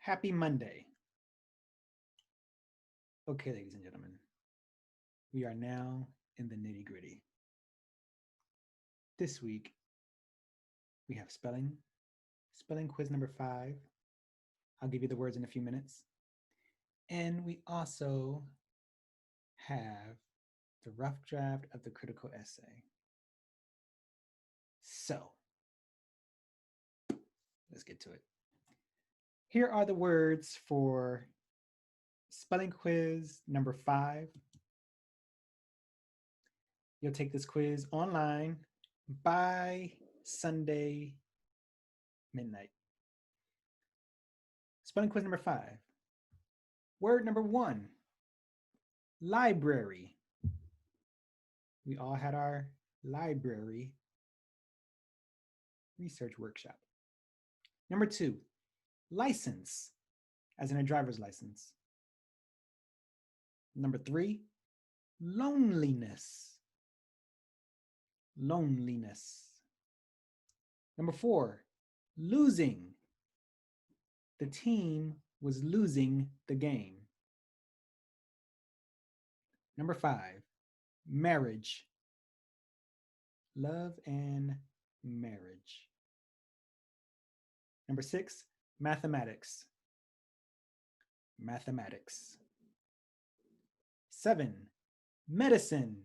Happy Monday. Okay, ladies and gentlemen, we are now in the nitty gritty. This week, we have spelling quiz number 5. I'll give you the words in a few minutes. And we also have the rough draft of the critical essay. So, let's get to it. Here are the words for spelling quiz number 5. You'll take this quiz online by Sunday midnight. Spelling quiz number 5. Word number 1, library. We all had our library research workshop. Number 2, license, as in a driver's license. Number 3, loneliness. Loneliness. Number 4, losing. The team was losing the game. Number 5, marriage. Love and marriage. Number 6, mathematics. Mathematics. 7, medicine.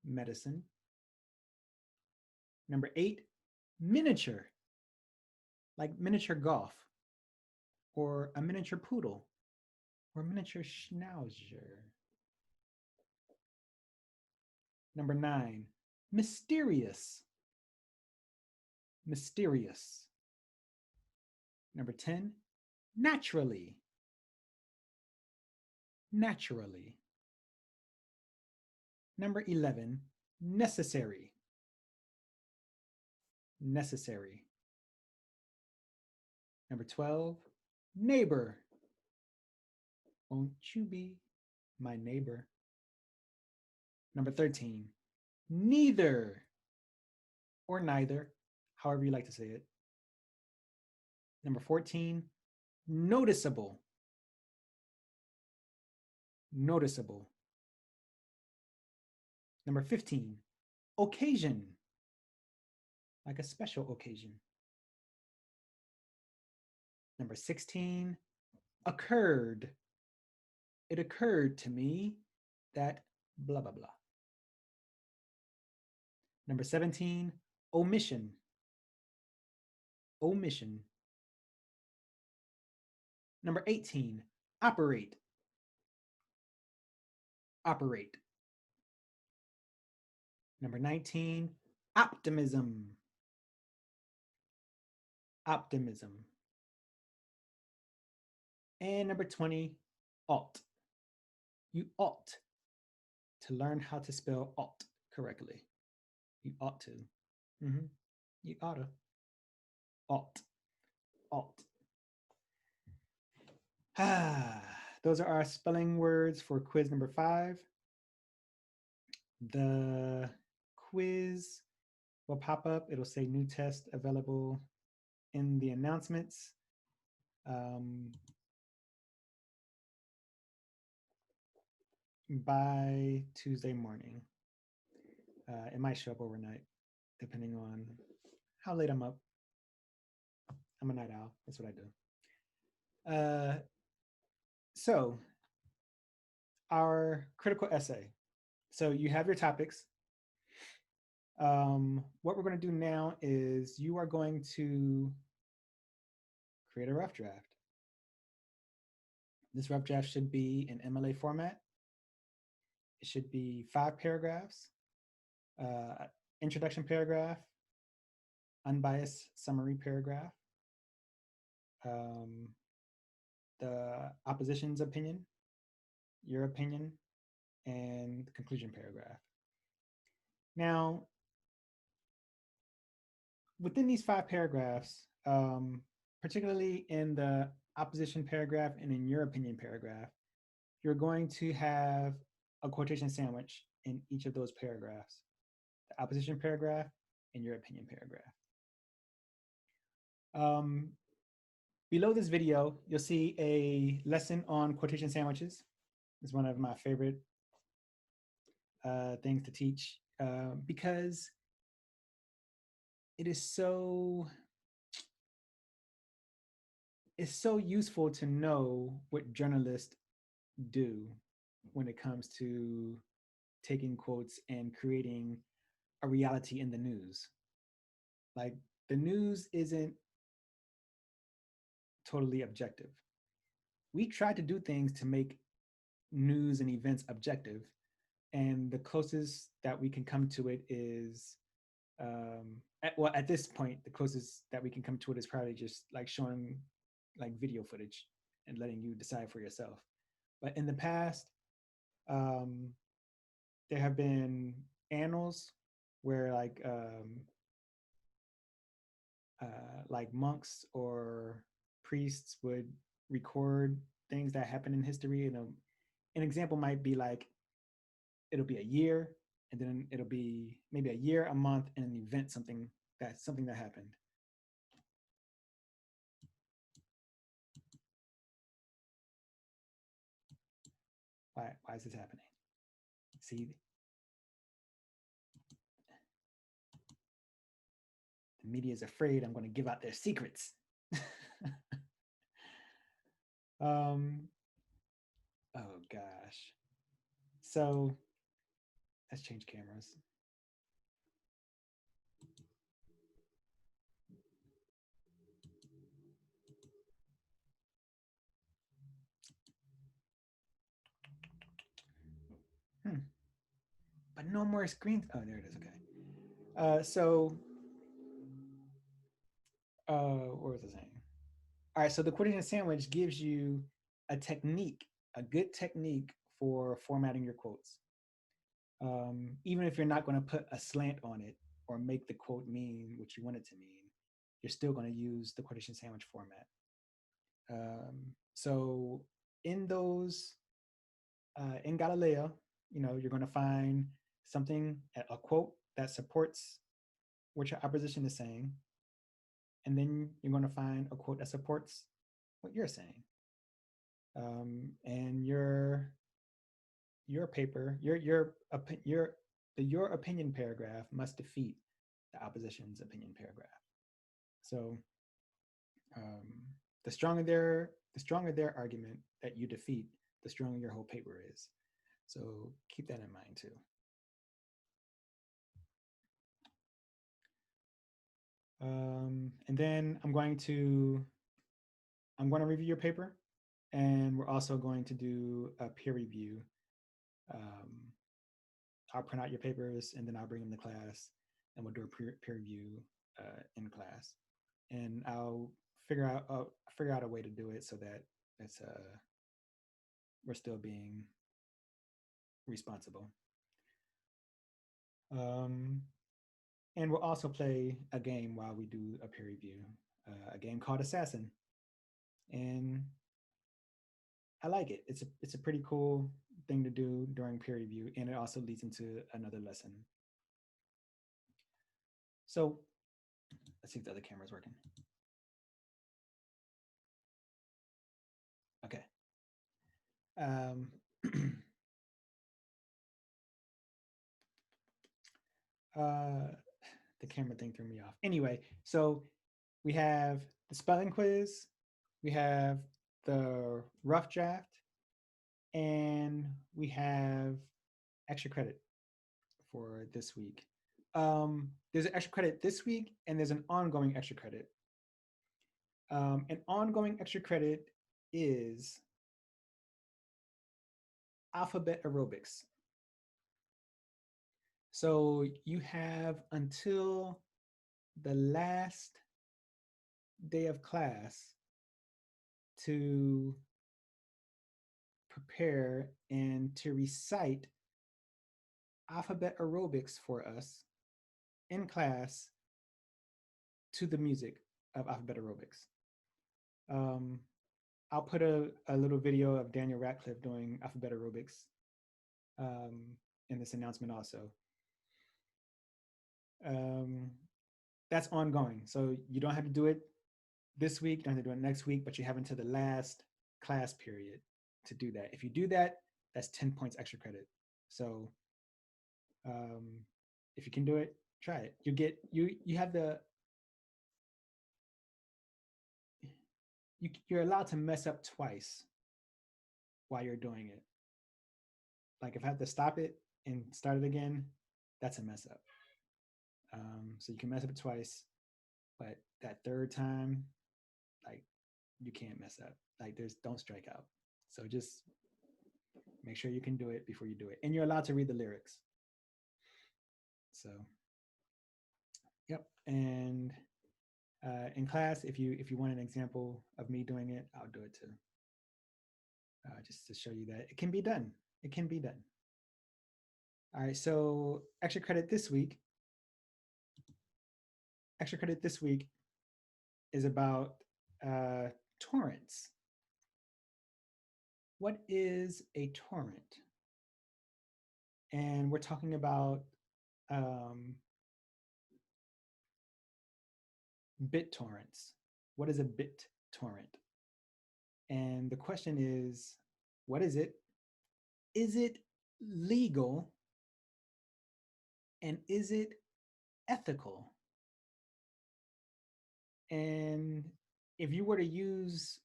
Medicine. Number 8, miniature, like miniature golf, or a miniature poodle, or miniature schnauzer. Number 9, mysterious. Mysterious. Number 10, naturally. Naturally. Number 11, necessary. Necessary. Number 12, neighbor. Won't you be my neighbor? Number 13, neither or neither, however you like to say it. Number 14, noticeable. Noticeable. Number 15, occasion, like a special occasion. Number 16, occurred. It occurred to me that blah, blah, blah. Number 17, omission. Omission. Number 18, operate. Operate. Number 19, optimism. Optimism. And number 20, ought. You ought to learn how to spell ought correctly. You ought to. You oughta. Ought. Ought. Those are our spelling words for quiz number 5. The quiz will pop up. It'll say new test available in the announcements. By Tuesday morning. It might show up overnight, depending on how late I'm up. I'm a night owl. That's what I do. So our critical essay. So you have your topics. What we're going to do now is you are going to create a rough draft. This rough draft should be in MLA format. It should be 5 paragraphs, introduction paragraph, unbiased summary paragraph, the opposition's opinion, your opinion, and the conclusion paragraph. Now, within these 5 paragraphs, particularly in the opposition paragraph and in your opinion paragraph, you're going to have a quotation sandwich in each of those paragraphs, the opposition paragraph and your opinion paragraph. Below this video, you'll see a lesson on quotation sandwiches. It's one of my favorite things to teach because it is it's so useful to know what journalists do when it comes to taking quotes and creating a reality in the news. Like the news isn't totally objective. We try to do things to make news and events objective, and the closest that we can come to it is at this point the closest that we can come to it is probably just like showing like video footage and letting you decide for yourself. But in the past, um, there have been annals where like monks or priests would record things that happen in history. And an example might be like it'll be a year, and then it'll be maybe a year, a month, and an event, something that happened. Why is this happening? See, the media is afraid I'm going to give out their secrets. um, oh gosh. So let's change cameras. But no more screens. Oh, there it is. Okay. What was I saying? All right. So the quotation sandwich gives you a technique, a good technique for formatting your quotes. Even if you're not going to put a slant on it or make the quote mean what you want it to mean, you're still going to use the quotation sandwich format. So in those, in Galileo, you're going to find something, a quote that supports what your opposition is saying, and then you're going to find a quote that supports what you're saying. And your paper, your opinion paragraph must defeat the opposition's opinion paragraph. So the stronger their argument that you defeat, the stronger your whole paper is. So keep that in mind too. And then I'm going to review your paper, and we're also going to do a peer review. I'll print out your papers, and then I'll bring them to class, and we'll do a peer review in class. And I'll figure out a way to do it so that it's we're still being responsible. And we'll also play a game while we do a peer review, a game called Assassin. And I like it. It's a pretty cool thing to do during peer review, and it also leads into another lesson. So let's see if the other camera's working. Okay. The camera thing threw me off. Anyway, so we have the spelling quiz, we have the rough draft, and we have extra credit for this week. There's an extra credit this week, and there's an ongoing extra credit. An ongoing extra credit is alphabet aerobics. So you have until the last day of class to prepare and to recite alphabet aerobics for us in class to the music of alphabet aerobics. I'll put a little video of Daniel Radcliffe doing alphabet aerobics in this announcement also. That's ongoing, so you don't have to do it this week, you don't have to do it next week, but you have until the last class period to do that. If you do that, that's 10 points extra credit. So if you can do it, try it. You have the you're allowed to mess up twice while you're doing it. Like if I have to stop it and start it again, that's a mess up. So you can mess up it twice, but that third time, like you can't mess up. Like don't strike out. So just make sure you can do it before you do it, and you're allowed to read the lyrics. So, yep. And in class, if you want an example of me doing it, I'll do it too. Just to show you that it can be done. It can be done. All right. So extra credit this week. Extra credit this week is about torrents. What is a torrent? And we're talking about BitTorrents. What is a BitTorrent? And the question is, what is it? Is it legal? And is it ethical? And if you were to use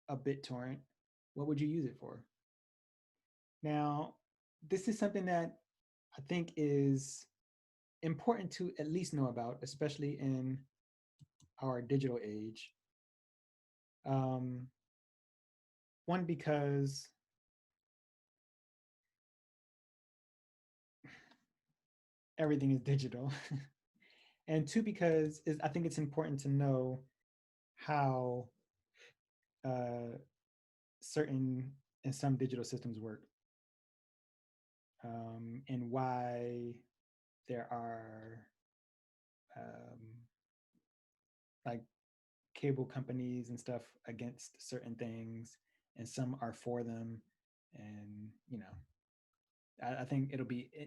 a BitTorrent, what would you use it for? Now, this is something that I think is important to at least know about, especially in our digital age. One, because everything is digital. And two, because I think it's important to know how certain and some digital systems work, and why there are like cable companies and stuff against certain things, and some are for them. And I think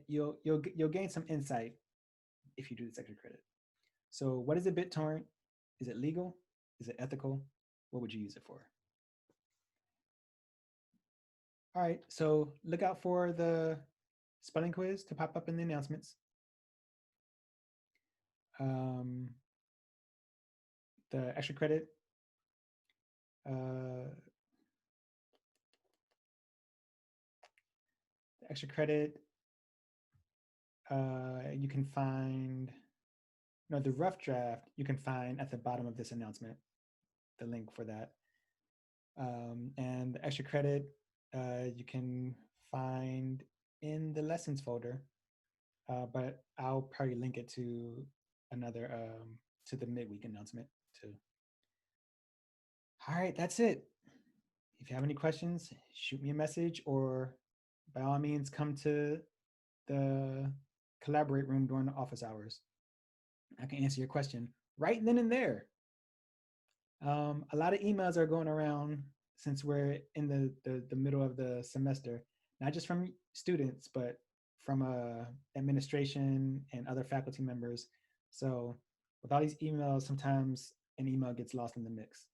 you'll gain some insight if you do this extra credit. So what is a BitTorrent? Is it legal? Is it ethical? What would you use it for? All right, so look out for the spelling quiz to pop up in the announcements. The extra credit, the extra credit, you can find, the rough draft you can find at the bottom of this announcement, the link for that. And the extra credit, you can find in the lessons folder, but I'll probably link it to another, to the midweek announcement too. All right, that's it. If you have any questions, shoot me a message, or by all means, come to the Collaborate room during the office hours. I can answer your question right then and there. A lot of emails are going around since we're in the middle of the semester, not just from students, but from administration and other faculty members. So with all these emails, sometimes an email gets lost in the mix.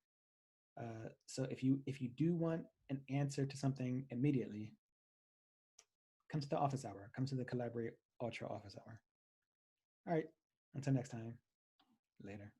So if you do want an answer to something immediately, come to the office hour. Come to the Collaborate Ultra office hour. All right. Until next time. Later.